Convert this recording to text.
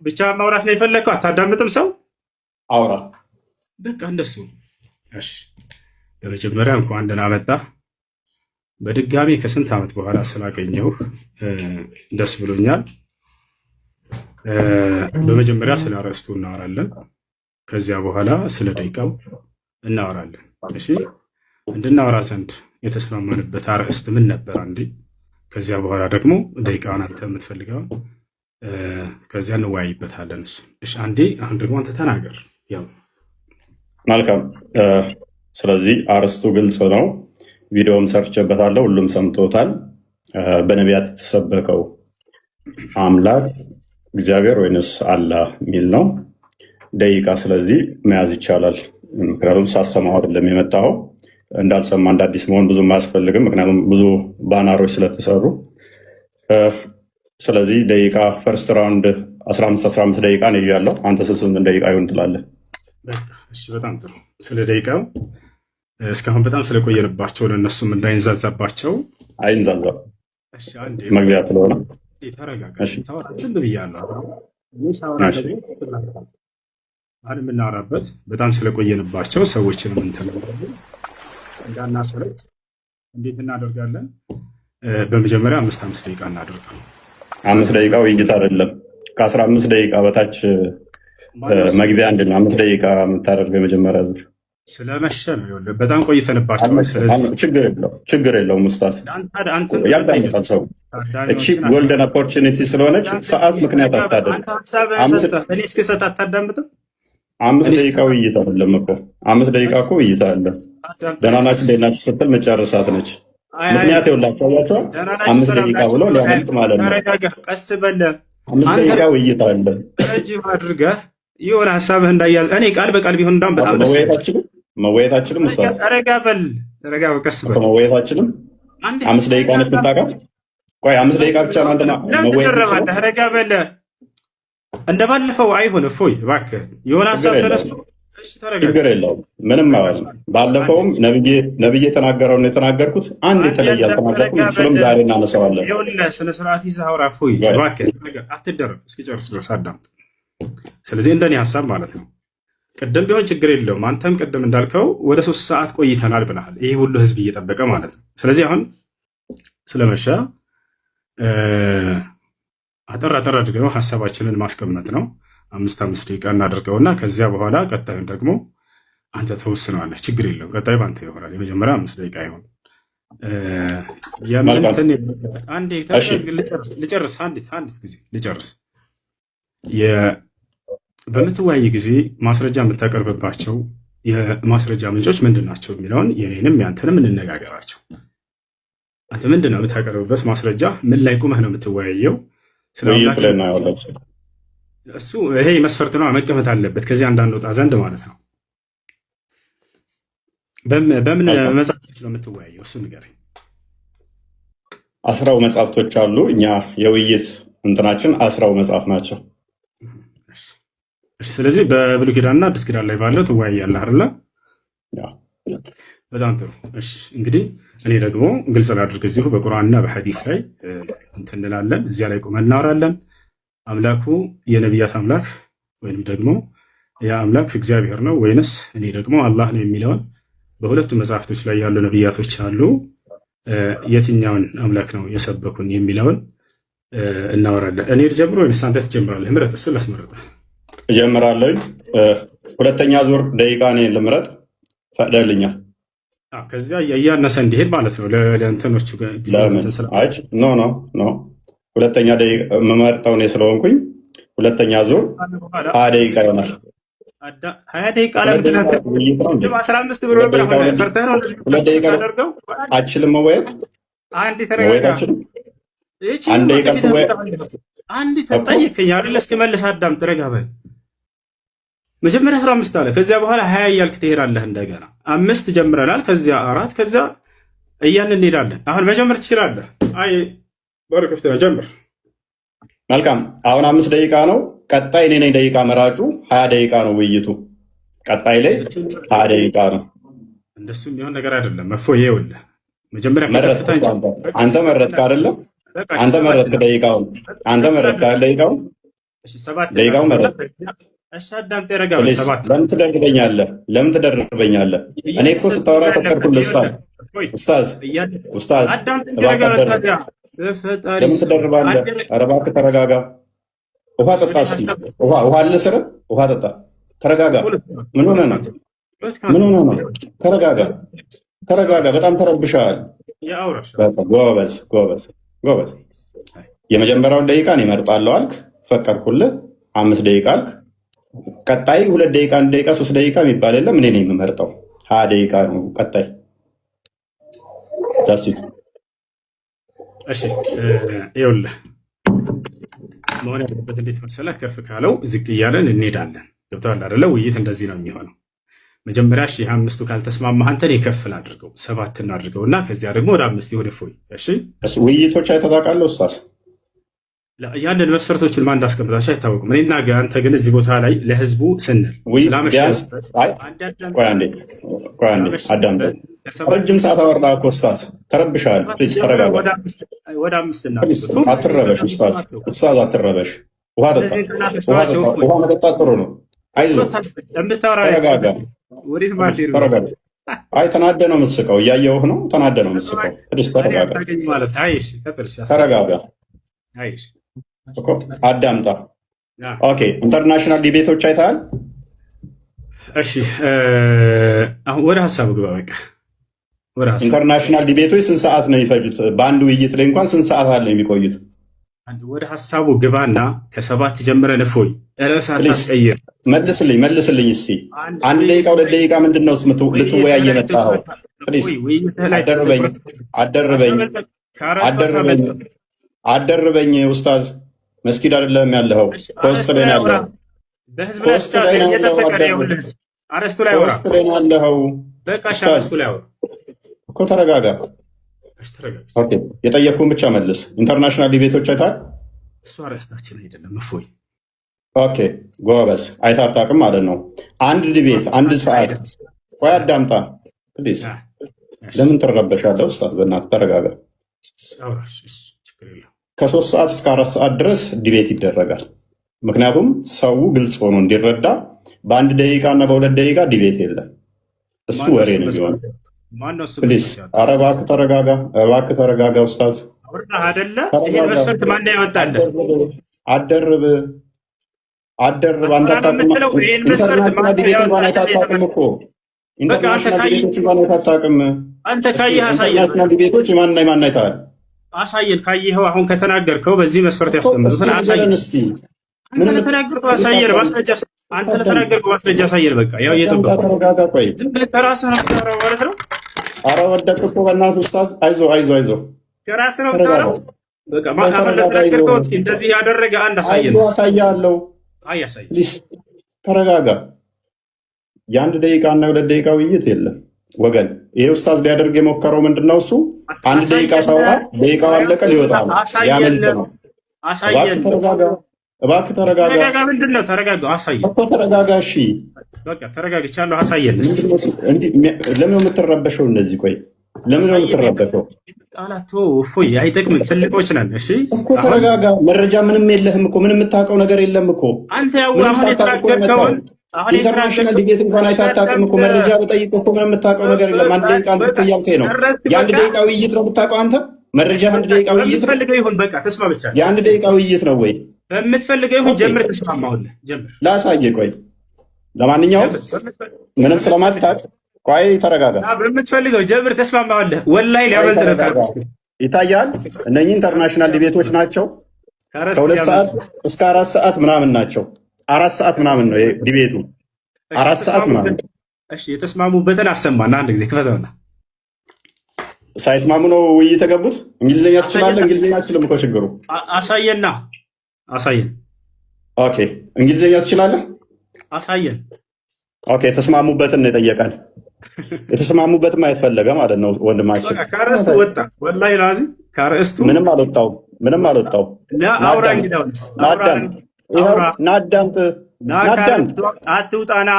ብቻ ማውራት ነው የፈለግከው? አታዳምጥም ሰው? አውራ። በቃ እንደሱ። እሺ፣ በመጀመሪያ እንኳን ደህና መጣህ። በድጋሚ ከስንት ዓመት በኋላ ስላገኘሁህ ደስ ብሎኛል። በመጀመሪያ ስለ አርዕስቱ እናወራለን። ከዚያ በኋላ ስለ ደቂቃው እናወራለን። እሺ፣ እንድናወራ ዘንድ የተስማማንበት አርዕስት ምን ነበር? አንዴ ከዚያ በኋላ ደግሞ ደቂቃውን አንተ የምትፈልገውን ከዚያ እንወያይበታለን። እሱ እሺ፣ አንዴ አሁን ደግሞ አንተ ተናገር። ያው መልካም። ስለዚህ አርዕስቱ ግልጽ ነው። ቪዲዮም ሰርቼበታለሁ፣ ሁሉም ሰምቶታል። በነቢያት የተሰበከው አምላክ እግዚአብሔር ወይንስ አላህ የሚል ነው። ደቂቃ ስለዚህ መያዝ ይቻላል። ምክንያቱም ሳሰማው አይደለም የመጣኸው። እንዳልሰማ እንደ አዲስ መሆን ብዙም አያስፈልግም፣ ምክንያቱም ብዙ ባናሮች ስለተሰሩ። ስለዚህ ደቂቃ ፈርስት ራውንድ 15 ደቂቃ ነው ይዣለሁ። አንተ 8 ደቂቃ ይሆን ትላለህ? እሺ፣ በጣም ጥሩ። ስለ ደቂቃው እስካሁን በጣም ስለቆየንባቸው ለእነሱም እንዳይንዛዛባቸው። አይንዛዛ፣ መግቢያ ስለሆነ ተረጋጋ። ዝም ብያለሁ። አሁን የምናወራበት በጣም ስለቆየንባቸው ሰዎችን እንዳናሰለች እንዴት እናደርጋለን? በመጀመሪያ 5 ደቂቃ እናደርጋል። 5 ደቂቃ ውይይት አይደለም። ከ15 ደቂቃ በታች መግቢያ አንድ ነው። 5 ደቂቃ የምታደርገው የመጀመሪያ ዙር ስለመሸ ነው። በጣም ቆይተንባቸው። ችግር የለውም ኡስታዝ፣ ያዳምጣል ሰው። እቺ ጎልደን ኦፖርቹኒቲ ስለሆነች ሰዓት ምክንያት አታደርግ። እስክሰጥ አታዳምጥም? 5 ደቂቃ ውይይት አይደለም እኮ 5 ደቂቃ እኮ ውይይት አለ። ደህና ናችሁ እንዴት ናችሁ ስትል መጨረሳት ነች። ምክንያት የውላቸው ያቸው 5 ደቂቃ ብሎ ሊያመልጥ ማለት ነው። ቀስ በለ 5 ደቂቃ ውይይት አለ። ረጅም አድርገህ የሆነ ሀሳብህ እንዳያዝ እኔ ቃል በቃል ቢሆን እንዳውም በጣም መወያየታችንም ኡስታዝ ረጋ በል ቀስ በል መወያየታችንም 5 ደቂቃ ነች የምታውቃት። ቆይ 5 ደቂቃ ብቻ ነው አንተ መወያየት። ረጋ በል እንደባለፈው አይሆን። እፎይ እባክህ የሆነ ሀሳብ ተነስቶ ችግር የለውም ምንም ማለት ነው። ባለፈውም ነብዬ የተናገረውን የተናገርኩት አንድ የተለየ አልተናገርኩም። እሱንም ዛሬ እናነሳዋለን። ይኸውልህ ስነ ስርዓት ይዘህ አውራ። እፎይ እባክህ አትደረግ፣ እስኪጨርስ ድረስ አዳምጥ። ስለዚህ እንደኔ ሀሳብ ማለት ነው ቅድም ቢሆን ችግር የለውም። አንተም ቅድም እንዳልከው ወደ 3 ሰዓት ቆይተናል ብለሃል። ይሄ ሁሉ ህዝብ እየጠበቀ ማለት ነው። ስለዚህ አሁን ስለመሸ አጠር አድርገው ሀሳባችንን ማስቀመጥ ነው። 5 ደቂቃ እናደርገውና ከዚያ በኋላ ቀጣዩን ደግሞ አንተ ተወስነዋለህ። ችግር የለውም። ቀጣዩ በአንተ ይሆናል። የመጀመሪያ 5 ደቂቃ ይሆን ልጨርስ። አንዲት ጊዜ ልጨርስ። በምትወያይ ጊዜ ማስረጃ የምታቀርብባቸው የማስረጃ ምንጮች ምንድን ናቸው የሚለውን የኔንም ያንተንም እንነጋገራቸው። አንተ ምንድን ነው የምታቀርብበት ማስረጃ? ምን ላይ ቁመህ ነው የምትወያየው? እሱ ይሄ መስፈርት ነው፣ መቀመጥ አለበት። ከዚህ እንዳንወጣ ዘንድ ማለት ነው። በምን መጽሐፍቶች ነው የምትወያየው? እሱ ንገረኝ። 10 መጽሐፍቶች አሉ። እኛ የውይይት እንትናችን 10 መጽሐፍ ናቸው። ስለዚህ በብሉይ ኪዳንና አዲስ ኪዳን ላይ ባለው ትወያያለህ አይደለ? በጣም ጥሩ። እሺ እንግዲህ እኔ ደግሞ ግልጽ ላድርግ፣ እዚሁ በቁርአንና በሐዲስ ላይ እንትን እንላለን። እዚያ ላይ ቁመን እናወራለን። አምላኩ የነቢያት አምላክ ወይንም ደግሞ ያ አምላክ እግዚአብሔር ነው ወይንስ እኔ ደግሞ አላህ ነው የሚለውን በሁለቱ መጽሐፍቶች ላይ ያሉ ነቢያቶች አሉ። የትኛውን አምላክ ነው የሰበኩን የሚለውን እናወራለን። እኔ ልጀምር ወይንስ አንተ ትጀምራለህ? ምረጥ። እሱ ላስመረጠ እጀምራለሁ። 2ኛ ዙር ደቂቃ እኔ ልምረጥ፣ ፈቅደልኛል። ከዚያ እያነሰ እንዲሄድ ማለት ነው። ለእንትኖቹ ኖ 2ኛ ደቂቃ የምመርጠው እኔ ስለሆንኩኝ 2ኛ ዙር 20 ደቂቃ ይሆናል። 20 ደቂቃ ለምንድነው 15 ብሎ ፈርተህ ነው? 2 ደቂቃ አችልም መወያየት። አንድ ተጠየቀኝ አይደል? እስክመልስ አዳምጥ፣ ረጋ በል። መጀመሪያ 15 አለ፣ ከዚያ በኋላ 20 እያልክ ትሄዳለህ። እንደገና 5 ጀምረናል፣ ከዚያ 4፣ ከዚያ እያልን እንሄዳለን። አሁን መጀመር ትችላለህ። አይ በረከፍተ ጀምር። መልካም። አሁን 5 ደቂቃ ነው። ቀጣይ እኔ ነኝ ደቂቃ መራጩ። 20 ደቂቃ ነው ውይይቱ። ቀጣይ ላይ 20 ደቂቃ ነው። እንደሱ የሚሆን ነገር አይደለም። እፎይ ይኸውልህ፣ መጀመሪያ አንተ መረጥክ አይደለም? አንተ መረጥክ ደቂቃውን። እሺ ሰባት ደቂቃው መረጥ። እሺ አዳምጥ ያረጋል። ሰባት ለምን ትደርበኛለህ? ለምን ትደርበኛለህ? እኔ እኮ ስታወራ ፈቀድኩልህ። ኡስታዝ አዳምጥ እባክህ ታዲያ በፈጣሪ ለምን ትደርባለህ? ኧረ እባክህ ተረጋጋ። ውሃ ጠጣ እስኪ። ውሃ ልስርህ? ውሃ ጠጣ። ተረጋጋ። ምን ሆነህ ነው? ምን ሆነህ ነው? ተረጋጋ፣ ተረጋጋ። በጣም ተረብሻል። ጎበዝ። የመጀመሪያውን ደቂቃ እኔ እመርጣለሁ አልክ፣ ፈቀድኩልህ። 5 ደቂቃ አልክ። ቀጣይ 2 ደቂቃ፣ 1 ደቂቃ፣ 3 ደቂቃ የሚባል የለም። እኔ ነኝ የምመርጠው። 20 ደቂቃ ነው ቀጣይ። ዳሲት እሺ፣ ይኸውልህ መሆን ያለበት እንዴት መሰለህ? ከፍ ካለው ዝቅ እያለን እንሄዳለን። ገብቶሃል አይደለ? ውይይት እንደዚህ ነው የሚሆነው። መጀመሪያ 5ቱ ካልተስማማህ አንተን የከፍል አድርገው 7 እናድርገው እና ከዚያ ደግሞ ወደ 5 ወደ ፎይ። እሺ ውይይቶች አይተጣቃለሁ ኡስታዝ ያንን መስፈርቶችን ማን እንዳስቀምጣቸው አይታወቅም። እኔና አንተ ግን እዚህ ቦታ ላይ ለህዝቡ ስንል ረጅም ሰዓት አወራ እኮ ኡስታዝ፣ ተረብሻል። ፕሊዝ ተረጋጋ። ወደ 5 እና አትረበሽ ኡስታዝ አትረበሽ። ውሃ መጠጣት ጥሩ ነው። አይዞህ ተረጋጋ። አይ ተናደ ነው የምትስቀው፣ እያየሁህ ነው። ተናደ ነው የምትስቀው። ተረጋጋ፣ ተረጋጋ። አዳምጣ። ኦኬ ኢንተርናሽናል ዲቤቶች አይተሃል? እሺ አሁን ወደ ሀሳቡ ግባ። በቃ ኢንተርናሽናል ዲቤቶች ስንት ሰዓት ነው የሚፈጁት? በአንድ ውይይት ላይ እንኳን ስንት ሰዓት አለ የሚቆዩት? ወደ ሀሳቡ ግባና ከ7 ጀምረን እፎይ ርዕስ አታስቀይር። መልስልኝ እስኪ 1 ደቂቃ 2 ደቂቃ ምንድን ነው ልትወያይ የመጣኸው? አደርበኝ ኡስታዝ። መስጊድ አይደለም ያለኸው፣ ከውስጥ ላይ ነው ያለኸው። እኮ ተረጋጋ። የጠየቅኩህን ብቻ መልስ። ኢንተርናሽናል ዲቤቶች አይተሃል? እሱ አርዕስታችን አይደለም እፎይ። ኦኬ ጎበዝ። አይተህ አታውቅም ማለት ነው። አንድ ዲቤት 1 ሰዓት። ቆይ አዳምጣ ፕሊዝ። ለምን ትረበሻለህ ኡስታዝ? በእናትህ ተረጋጋ። ከ3 ሰዓት እስከ 4 ሰዓት ድረስ ዲቤት ይደረጋል። ምክንያቱም ሰው ግልጽ ሆኖ እንዲረዳ በ1 ደቂቃ እና በ2 ደቂቃ ዲቤት የለም። እሱ ወሬ ነው የሚሆነው። ፕሊዝ ኧረ እባክህ ተረጋጋ ኡስታዝ። አደርብ አንተ ኢንተርናሽናል ዲቤት እንኳን አይታጣቅም እኮ። ኢንተርናሽናል ዲቤቶች እንኳን አይታጣቅም። ኢንተርናሽናል ዲቤቶች የማንና የማን አይተሃል? አሳየን። ካየኸው አሁን ከተናገርከው በዚህ መስፈርት ያስቀምጡትን አሳየን። አንተ ለተናገርከው አሳየን። አንተ ለተናገርከው ማስረጃ አሳየን። በቃ ያው እየጠበቁ ተረጋጋ። ቆይ ዝም ብለህ ከራስህ ነው የምታወራው ማለት ነው። ኧረ ወደቅህ እኮ በእናትህ ኡስታዝ። አይዞህ ከራስህ ነው የምታወራው። በቃ አሁን ለተናገርከው እንደዚህ ያደረገ አንድ አሳየን። አሳያለሁ። ፕሊዝ ተረጋጋ። የ1 ደቂቃ እና 2 ደቂቃ ውይይት የለም ወገን። ይሄ ኡስታዝ ሊያደርግ የሞከረው ምንድን ነው? እሱ 1 ደቂቃ ሳወራ ደቂቃው አለቀ፣ ሊወጣ ነው፣ ሊያመልጥ ነው። እባክህ ተረጋጋ። ምንድን ነው? ተረጋጋ። አሳየን እኮ ተረጋጋ። እሺ በቃ ተረጋግቻለሁ። አሳየን። ለምን ነው የምትረበሸው? እንደዚህ ቆይ፣ ለምን ነው የምትረበሸው? ቃላቶ እፎይ አይጠቅምም። ትልቆች ነን። እሺ እኮ ተረጋጋ። መረጃ ምንም የለህም እኮ፣ ምንም የምታውቀው ነገር የለም እኮ። አንተ ያው አሁን የተናገርከውን ኢንተርናሽናል ዲቤት እንኳን አይታጣቅም እኮ። መረጃ በጠይቅ እኮ ምንም የምታውቀው ነገር የለም። 1 ደቂቃ አንተ እኮ እያልከኝ ነው። የ1 ደቂቃ ውይይት ነው የምታውቀው አንተ። መረጃ 1 ደቂቃ ውይይት ፈልገው ይሁን በቃ ተስማምቻለሁ። የ1 ደቂቃ ውይይት ነው ወይ? በምትፈልገው ይሁን ጀምር። ተስማማሁልህ። ጀምር። ላሳየህ። ቆይ ለማንኛውም ምንም ስለማታውቅ ቆይ ተረጋጋ። በምትፈልገው ጀምር። ተስማማሁልህ። ወላሂ ሊያመልጥ ነው ካርኩ ይታያል። እነኚህ ኢንተርናሽናል ዲቤቶች ናቸው። ከ2 ሰዓት እስከ 4 ሰዓት ምናምን ናቸው። 4 ሰዓት ምናምን ነው ዲቤቱ። 4 ሰዓት ምናምን። እሺ የተስማሙበትን አሰማና አንድ ጊዜ ክፈተውና። ሳይስማሙ ነው ውይይት የተገቡት። እንግሊዝኛ ትችላለህ? እንግሊዝኛ አትችልም እኮ ችግሩ። አሳየን። ኦኬ እንግሊዝኛ ትችላለህ? አሳየን። ኦኬ የተስማሙበትን ነው የጠየቀን። የተስማሙበትን ማየት ፈለገ ማለት ነው ወንድማችን። ከርዕስቱ ወጣ። ወላሂ ላዚ ከርዕስቱ ምንም አልወጣውም። ናዳምጥ። አትውጣና